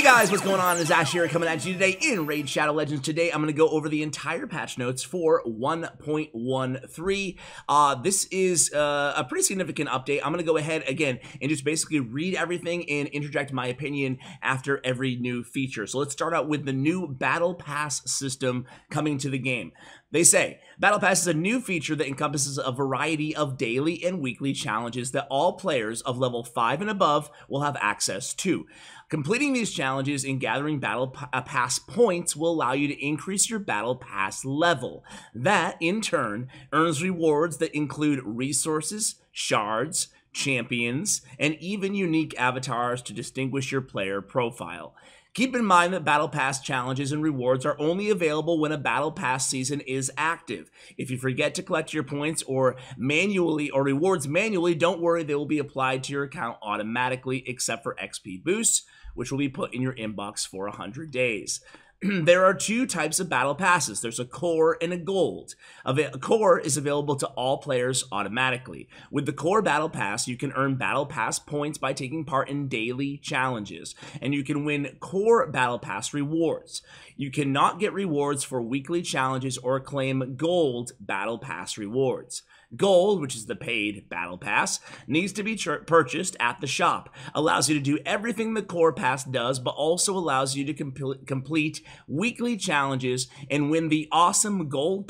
Guys, what's going on? It's Ash here coming at you today in Raid Shadow Legends. Today, I'm going to go over the entire patch notes for 1.13. This is a pretty significant update. I'm going to go ahead again and just basically read everything and interject my opinion after every new feature. So let's start out with the new Battle Pass system coming to the game. They say, Battle Pass is a new feature that encompasses a variety of daily and weekly challenges that all players of level 5 and above will have access to. Completing these challenges and gathering Battle Pass points will allow you to increase your Battle Pass level. That, in turn, earns rewards that include resources, shards, champions, and even unique avatars to distinguish your player profile. Keep in mind that Battle Pass challenges and rewards are only available when a Battle Pass season is active. If you forget to collect your points or rewards manually, don't worry, they will be applied to your account automatically except for XP boosts, which will be put in your inbox for 100 days. There are two types of Battle Passes. There's a Core and a Gold. A Core is available to all players automatically. With the Core Battle Pass, you can earn Battle Pass points by taking part in daily challenges, and you can win Core Battle Pass rewards. You cannot get rewards for weekly challenges or claim Gold Battle Pass rewards. Gold, which is the paid Battle Pass, needs to be purchased at the shop. Allows you to do everything the Core Pass does, but also allows you to complete weekly challenges and win the awesome Gold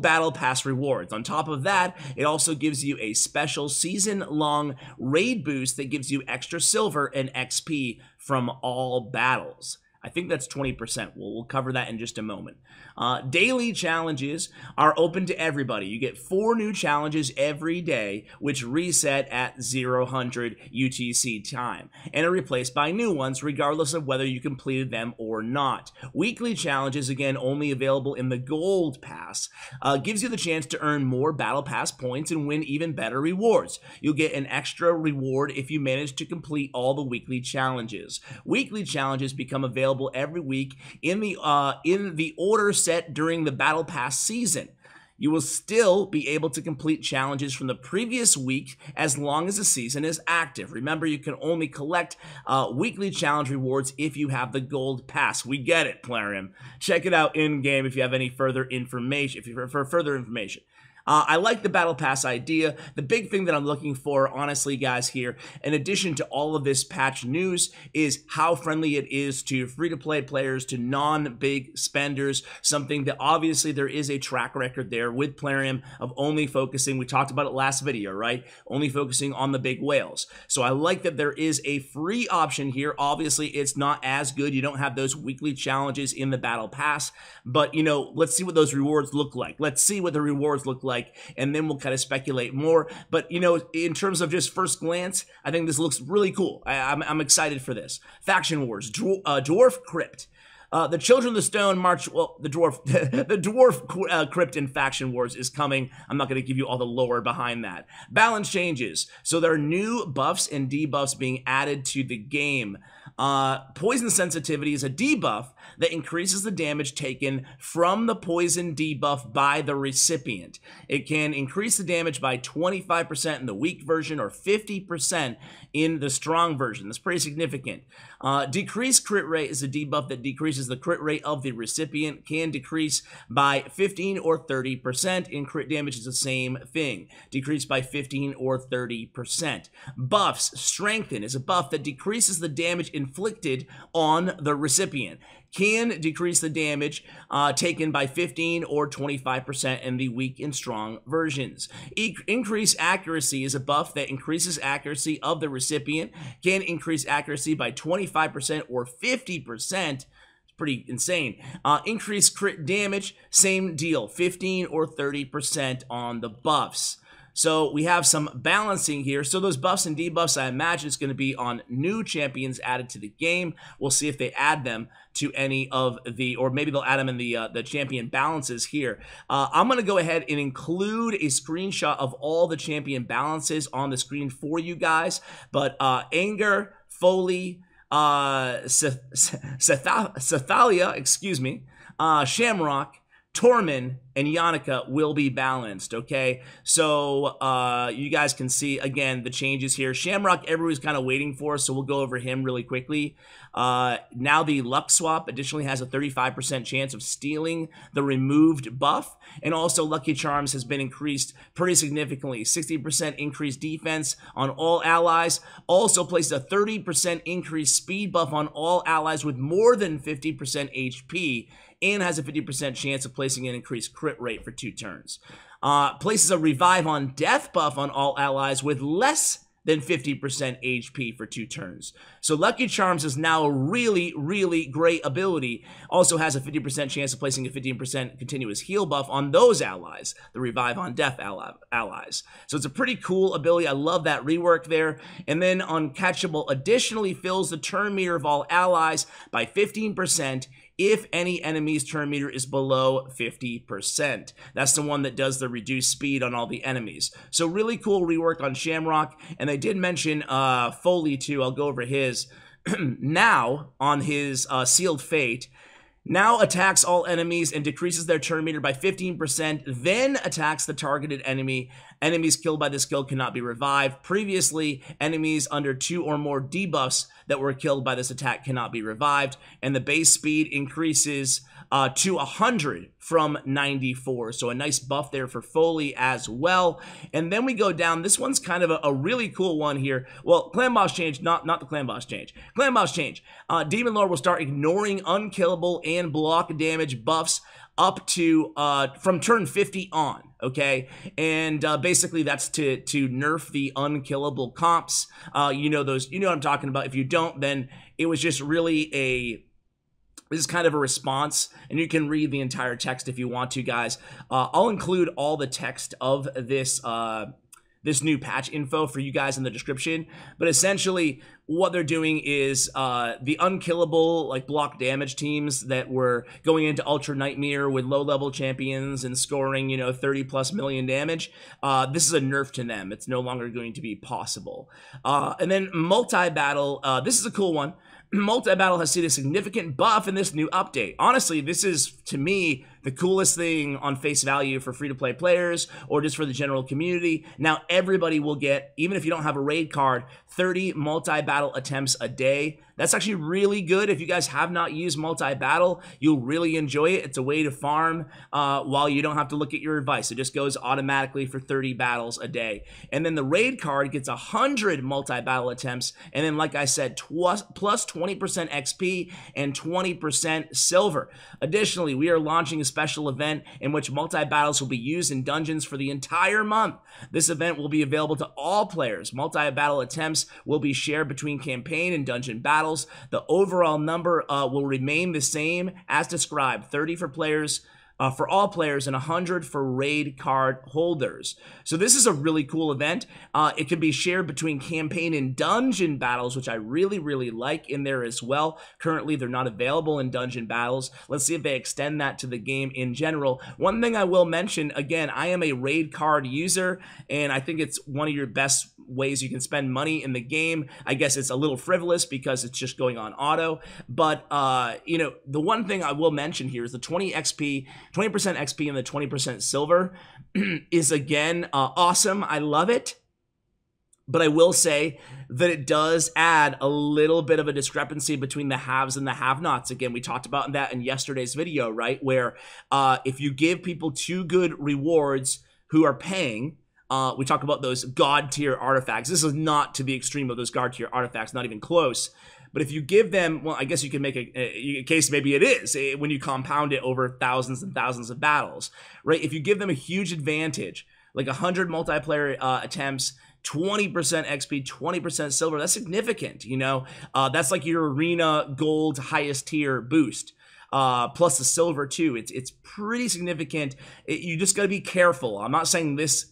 Battle Pass rewards. On top of that, it also gives you a special season-long raid boost that gives you extra silver and XP from all battles. I think that's 20%. We'll cover that in just a moment. Daily challenges are open to everybody. You get 4 new challenges every day, which reset at 0-100 UTC time, and are replaced by new ones regardless of whether you completed them or not. Weekly challenges, again, only available in the Gold Pass, gives you the chance to earn more Battle Pass points and win even better rewards. You'll get an extra reward if you manage to complete all the weekly challenges. Weekly challenges become available every week in the order set during the Battle Pass season. You will still be able to complete challenges from the previous week as long as the season is active. Remember, you can only collect weekly challenge rewards if you have the Gold Pass. We get it, Plarium. Check it out in-game if you have any further information, if you prefer further information. I like the Battle Pass idea. The big thing that I'm looking for, honestly, guys, here, in addition to all of this patch news, is how friendly it is to free-to-play players, to non-big spenders, something that obviously there is a track record there with Plarium of only focusing, we talked about it last video, right? Only focusing on the big whales. So I like that there is a free option here. Obviously, it's not as good. You don't have those weekly challenges in the Battle Pass, but, you know, let's see what those rewards look like. Let's see what the rewards look like, and then we'll kind of speculate more. But, you know, in terms of just first glance, I think this looks really cool. I'm excited for this. Faction Wars, Dwarf Crypt. The Children of the Stone march, well, the Dwarf Crypt in Faction Wars is coming. I'm not going to give you all the lore behind that. Balance changes. So there are new buffs and debuffs being added to the game. Poison sensitivity is a debuff that increases the damage taken from the poison debuff by the recipient. It can increase the damage by 25% in the weak version or 50% in the strong version. That's pretty significant. Decreased crit rate is a debuff that decreases the crit rate of the recipient, can decrease by 15 or 30%, and crit damage is the same thing, decreased by 15 or 30%. Buffs, strengthen is a buff that decreases the damage inflicted on the recipient, can decrease the damage taken by 15 or 25% in the weak and strong versions. Increased accuracy is a buff that increases accuracy of the recipient, can increase accuracy by 25% or 50%. It's pretty insane. Increased crit damage, same deal, 15 or 30% on the buffs. So we have some balancing here. So those buffs and debuffs, I imagine it's going to be on new champions added to the game. We'll see if they add them to any of the, or maybe they'll add them in the champion balances here. I'm going to go ahead and include a screenshot of all the champion balances on the screen for you guys. But Anger, Foley, Sethalia, excuse me, Shamrock, Tormund, and Yannica will be balanced, okay? So you guys can see, again, the changes here. Shamrock, everybody's kind of waiting for, so we'll go over him really quickly. Now the Luck Swap additionally has a 35% chance of stealing the removed buff, and also Lucky Charms has been increased pretty significantly. 60% increased defense on all allies. Also places a 30% increased speed buff on all allies with more than 50% HP, and has a 50% chance of placing an increased crit rate for 2 turns. Places a Revive on Death buff on all allies with less than 50% HP for 2 turns. So Lucky Charms is now a really, really great ability. Also has a 50% chance of placing a 15% continuous heal buff on those allies, the Revive on Death allies. So it's a pretty cool ability. I love that rework there. And then Uncatchable additionally fills the turn meter of all allies by 15% if any enemy's turn meter is below 50%. That's the one that does the reduced speed on all the enemies. So really cool rework on Shamrock. And they did mention Foley too. I'll go over his. Now, on his Sealed Fate, now attacks all enemies and decreases their turn meter by 15%, then attacks the targeted enemy. Enemies killed by this skill cannot be revived. Previously, enemies under 2 or more debuffs that were killed by this attack cannot be revived, and the base speed increases to 100 from 94. So a nice buff there for Foley as well. And then we go down. This one's kind of a really cool one here. Well, Clan Boss change, not the Clan Boss change. Clan Boss change. Demon Lord will start ignoring unkillable and block damage buffs up to from turn 50 on, okay? And basically that's to nerf the unkillable comps. You know what I'm talking about. If you don't, then it was just really this is kind of a response, and you can read the entire text if you want to, guys. I'll include all the text of this this new patch info for you guys in the description. But essentially, what they're doing is the unkillable, like, block damage teams that were going into Ultra Nightmare with low-level champions and scoring, 30+ million damage. This is a nerf to them. It's no longer going to be possible. And then multi-battle. This is a cool one. Multi-battle has seen a significant buff in this new update. Honestly, this is, to me, the coolest thing on face value for free-to-play players or just for the general community. Now, everybody will get, even if you don't have a raid card, 30 multi-battle attempts a day. That's actually really good. If you guys have not used multi-battle, you'll really enjoy it. It's a way to farm while you don't have to look at your advice. It just goes automatically for 30 battles a day. And then the raid card gets 100 multi-battle attempts. And then, like I said, plus 20% XP and 20% silver. Additionally, we are launching a special event in which multi-battles will be used in dungeons for the entire month. This event will be available to all players. Multi-battle attempts will be shared between campaign and dungeon battles. The overall number will remain the same as described, 30 for players, for all players, and 100 for raid card holders. So this is a really cool event. It can be shared between campaign and dungeon battles, which I really, really like in there as well. Currently, they're not available in dungeon battles. Let's see if they extend that to the game in general. One thing I will mention, again, I am a raid card user, and I think it's one of your best ways you can spend money in the game. I guess it's a little frivolous because it's just going on auto, but the one thing I will mention here is the 20% XP and the 20% silver is, again, awesome. I love it. But I will say that it does add a little bit of a discrepancy between the haves and the have-nots. Again, we talked about that in yesterday's video, right? Where if you give people 2 good rewards who are paying, we talk about those god tier artifacts. This is not to the extreme of those god tier artifacts, not even close. But if you give them, well, I guess you can make a case, maybe it is, when you compound it over thousands and thousands of battles, right? If you give them a huge advantage, like 100 multiplayer attempts, 20% XP, 20% silver, that's significant, That's like your arena gold highest tier boost. Plus the silver too. It's pretty significant. You just got to be careful. I'm not saying this,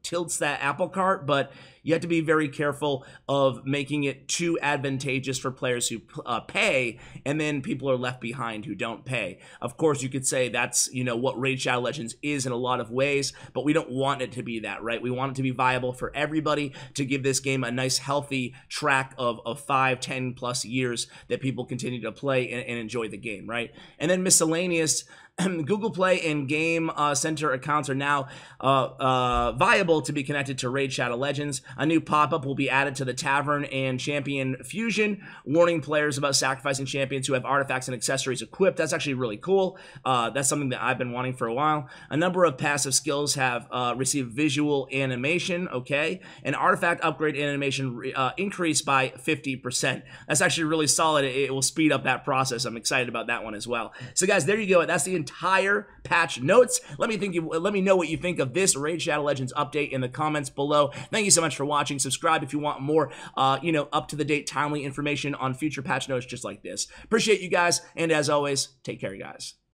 tilts that apple cart, but you have to be very careful of making it too advantageous for players who pay, and then people are left behind who don't pay. Of course, you could say that's, what Raid Shadow Legends is in a lot of ways, but we don't want it to be that, right? We want it to be viable for everybody, to give this game a nice, healthy track of 5, 10+ years that people continue to play and enjoy the game, right? And then miscellaneous, Google Play and Game Center accounts are now viable to be connected to Raid Shadow Legends. A new pop-up will be added to the Tavern and Champion Fusion, warning players about sacrificing champions who have artifacts and accessories equipped. That's actually really cool. That's something that I've been wanting for a while. A number of passive skills have received visual animation, okay? An artifact upgrade animation increased by 50%. That's actually really solid. It will speed up that process. I'm excited about that one as well. So guys, there you go. That's the entire patch notes. Let me know what you think of this Raid Shadow Legends update in the comments below. Thank you so much for watching. Subscribe if you want more, up-to-the-date, timely information on future patch notes just like this. Appreciate you guys, and as always, take care, guys.